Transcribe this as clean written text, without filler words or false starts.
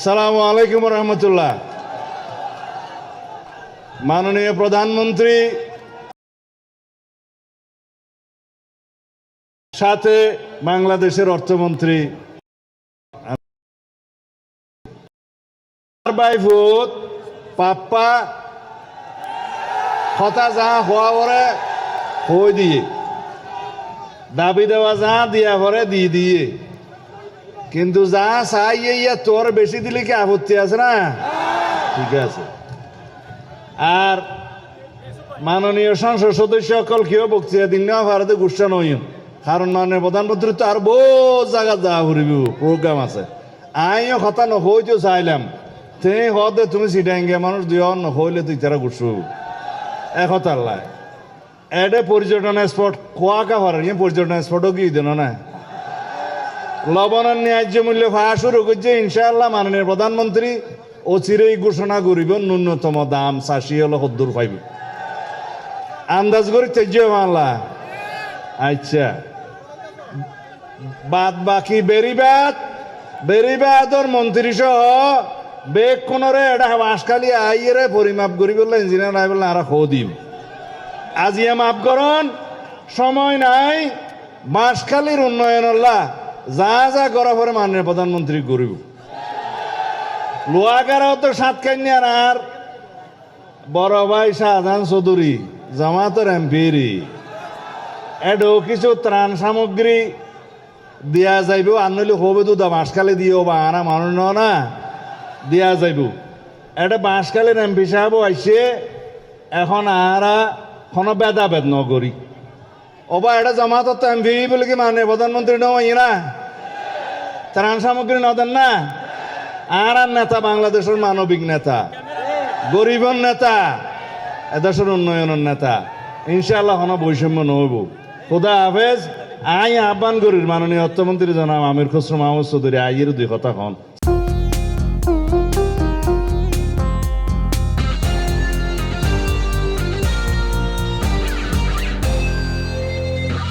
সালামু আলাইকুম রহমতুল্লাহ। মাননীয় প্রধানমন্ত্রী সাথে বাংলাদেশের অর্থমন্ত্রী বাইফুত পাপ্পা কথা যা হওয়া পরে হয়ে দিয়ে দাবি দেওয়া যা দিয়া পরে দিয়ে দিয়ে কিন্তু যা চাই ইয়া তোর বেশি দিলে কি আপত্তি আছে না? ঠিক আছে। আর মাননীয় সংসদ সদস্য সকল কেউ বক্তৃতা দিন না ভারতে গুসা নই, কারণ মাননীয় প্রধানমন্ত্রী তো আর বহু জায়গা যা ঘুরিব প্রোগ্রাম আছে। আইও কথা নহইতেও চাইলাম তে হদে তুমি সিডাঙ্গে মানুষ দুই নহইলে তুই তারা গুসু একথা লাই এডে পর্যটন স্পট খোয়াকা হওয়ার পর্যটন স্পটও কি দেন না লবণের ন্যায্য মূল্য পাওয়া শুরু করছে ইনশাআল্লাহ। মাননীয় প্রধানমন্ত্রী অচিরেই ঘোষণা করিব ন্যূনতম দাম ৮০ হলো ৭০ পাইব আন্দাজ করি তেজ্য বাংলা। আচ্ছা, বাদ বাকি বেরিবাদর মন্ত্রী সহ বেগ কোনরে এটা বাঁশখালি আইয়ে পরিমাপ করি বললে ইঞ্জিনিয়ার আই বললে আর দিম আজিয়া মাপ করন সময় নাই। বাঁশখালীর উন্নয়ন যা যা করা পরে মাননীয় প্রধানমন্ত্রী করিব। লোয়াগারাও তো সাতকান্যার আর বড় ভাই শাহজাহান চৌধুরী জামাতের এমপিরি এডো কিছু ত্রাণ সামগ্রী দিয়া যাইব আনলে হবে তো বাঁশখালী দিও বা আনা মানুষ না দিয়া যাইব। এটা বাঁশখালীর এমপি সাহেব আইসে এখন আরা কোনো ভেদাভেদ নগরী ওবা এটা জামাত তো এমপি বলে কি মানে প্রধানমন্ত্রী নয় না ত্রাণ সামগ্রী নদেন না। আর নেতা বাংলাদেশের মানবিক নেতা, গরিবের নেতা, এদেশের উন্নয়নের নেতা। ইনশাআল্লাহ কোনো বৈষম্য নহব। খুদা হাফেজ। আই আহ্বান করি মাননীয় অর্থমন্ত্রী জনাব আমির খসরু মাহমুদ চৌধুরী আইয়ের দুই কথা হন।